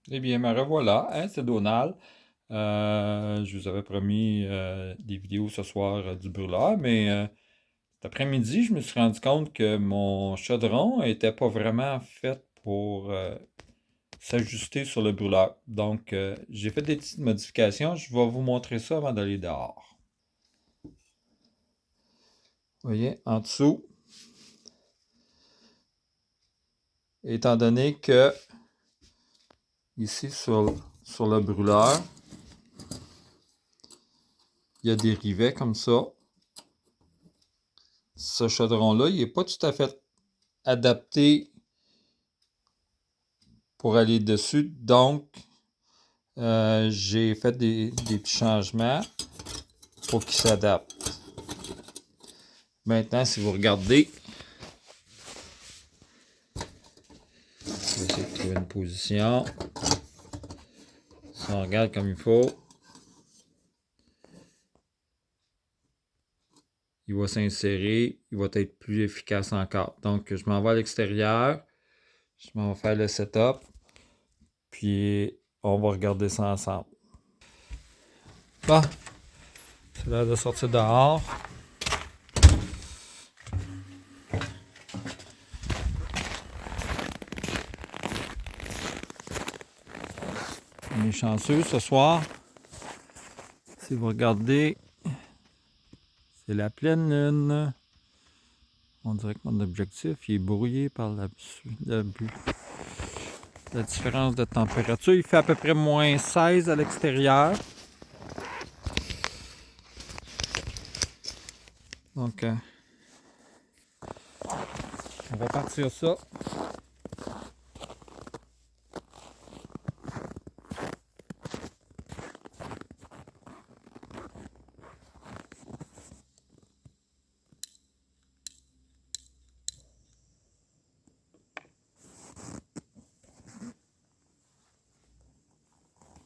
Eh bien, me revoilà, hein, c'est Donald. Je vous avais promis des vidéos ce soir du brûleur, mais cet après-midi, je me suis rendu compte que mon chaudron était pas vraiment fait pour s'ajuster sur le brûleur. Donc, j'ai fait des petites modifications. Je vais vous montrer ça avant d'aller dehors. Vous voyez, en dessous, étant donné que ici sur le brûleur, il y a des rivets comme ça. Ce chaudron-là, il n'est pas tout à fait adapté pour aller dessus. Donc, j'ai fait des petits changements pour qu'il s'adapte. Maintenant, si vous regardez, je vais essayer de trouver une position. Si on regarde comme il faut, il va s'insérer, il va être plus efficace encore. Donc, je m'en vais à l'extérieur, je m'en vais faire le setup, puis on va regarder ça ensemble. Bon, c'est l'heure de sortir dehors. On est chanceux ce soir. Si vous regardez, c'est la pleine lune. On dirait que mon objectif il est brouillé par la différence de température. Il fait à peu près moins 16 à l'extérieur. Donc, on va partir ça.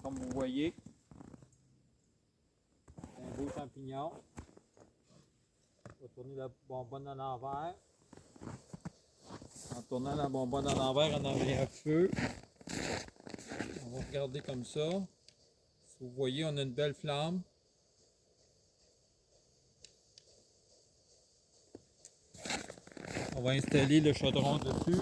Comme vous voyez, c'est un beau champignon. On va tourner la bonbonne à l'envers. En tournant la bonbonne à l'envers, on en met à feu. On va regarder comme ça. Si vous voyez, on a une belle flamme. On va installer le chaudron dessus.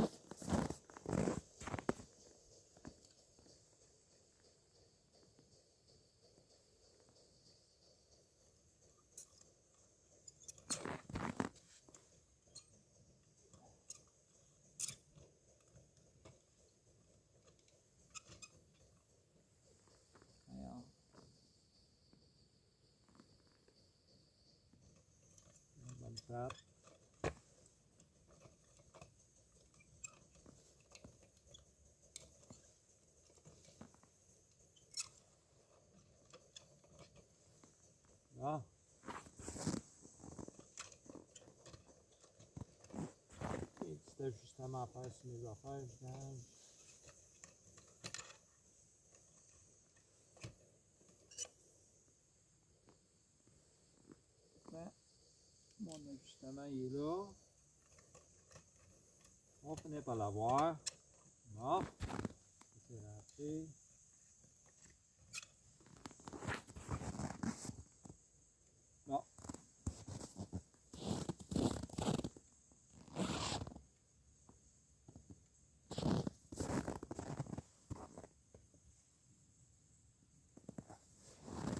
Bonne tape. Ah. Et petit ajustement à faire sur mes affaires, évidemment. Mon ajustement il est là. On finit par l'avoir. Bon, c'est rentré. Bon.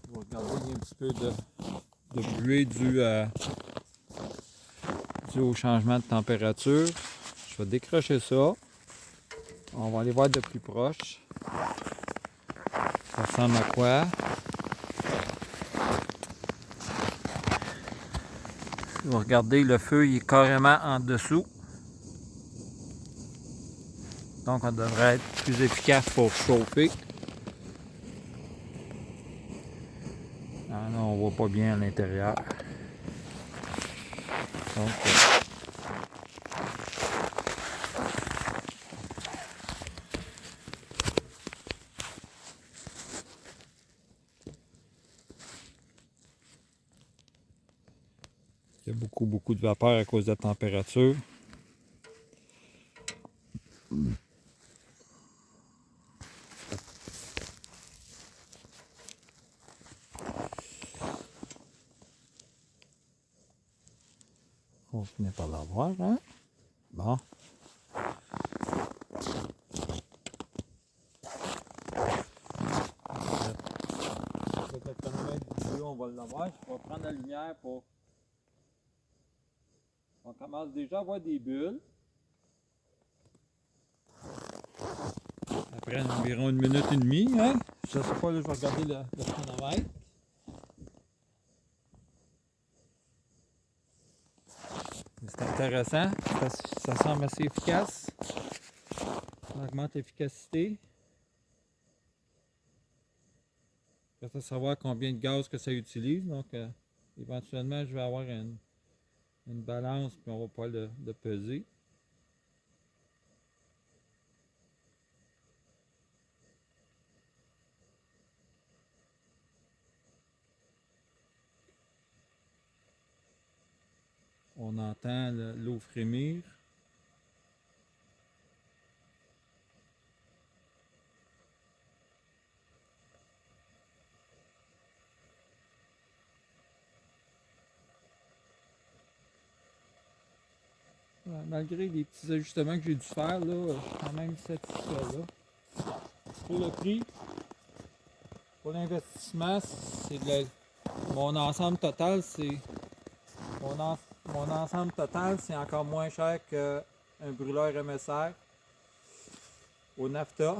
On va regarder, il y a un petit peu de buée dû au changement de température. Je vais décrocher ça. On va aller voir de plus proche. Ça ressemble à quoi? Vous regardez, le feu il est carrément en dessous. Donc on devrait être plus efficace pour chauffer. Ah non, on voit pas bien à l'intérieur. Donc, il y a beaucoup de vapeur à cause de la température. Vous finissez par l'avoir, hein? Bon. Avec le chronomètre vidéo, on va l'avoir. Je vais prendre la lumière pour... On commence déjà à voir des bulles. Après environ 1 minute et demie, hein? Je sais pas, là, je vais regarder le chronomètre. C'est intéressant, ça semble assez efficace. Ça augmente l'efficacité. Il faut savoir combien de gaz que ça utilise. Donc, éventuellement, je vais avoir une balance, puis on va pouvoir le peser. On entend l'eau frémir. Malgré les petits ajustements que j'ai dû faire, là, je suis quand même satisfait. Là. Pour le prix, pour l'investissement, c'est mon ensemble total, c'est mon ensemble total, c'est encore moins cher qu'un brûleur MSR au NAFTA.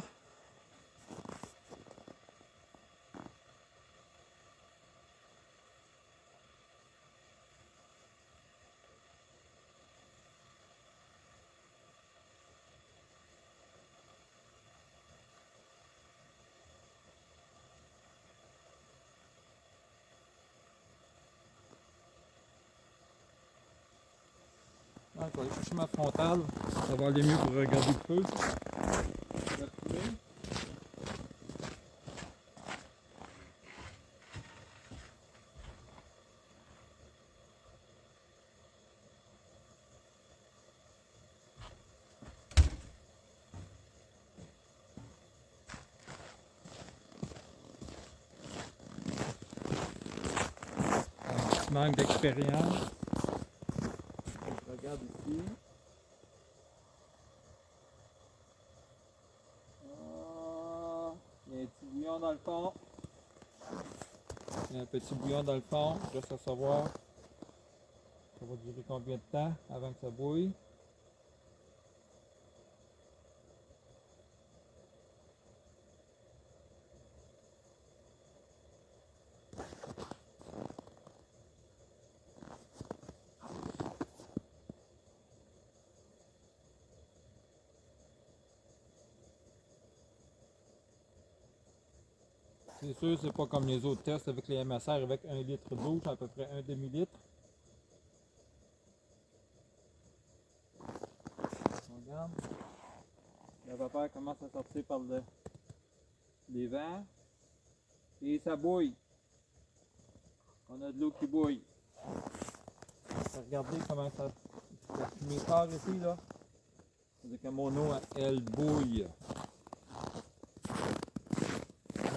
Donc, je vais aller chercher ma frontale, ça va aller mieux pour regarder le feu. Un petit manque d'expérience. Je regarde ici. Il y a un petit bouillon dans le fond. Il y a un petit bouillon dans le fond. Je reste à savoir ça va durer combien de temps avant que ça bouille. C'est sûr, c'est pas comme les autres tests avec les MSR avec 1 litre d'eau, c'est à peu près un demi-litre. On regarde. La vapeur commence à sortir par les vents. Et ça bouille. On a de l'eau qui bouille. Regardez comment la fumée sort ici, là. C'est que mon eau, elle bouille.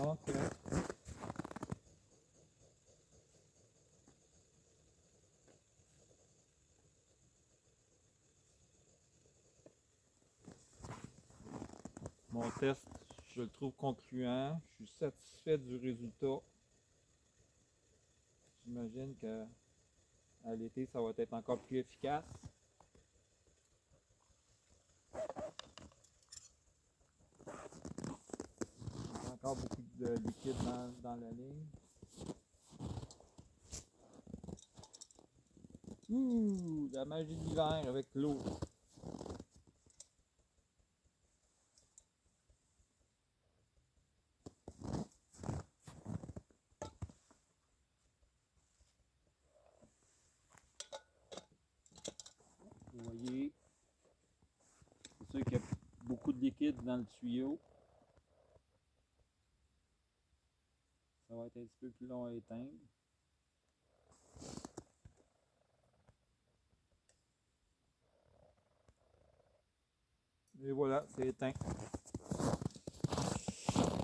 Donc, mon test, je le trouve concluant. Je suis satisfait du résultat. J'imagine qu'à l'été, ça va être encore plus efficace. Il y a encore beaucoup de liquide dans la ligne. Ouh, la magie de l'hiver avec l'eau. Vous voyez, c'est sûr qu'il y a beaucoup de liquide dans le tuyau. Ça va être un petit peu plus long à éteindre. Et voilà, c'est éteint.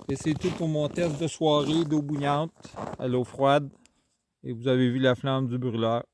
Et c'est tout pour mon test de soirée d'eau bouillante à l'eau froide. Et vous avez vu la flamme du brûleur.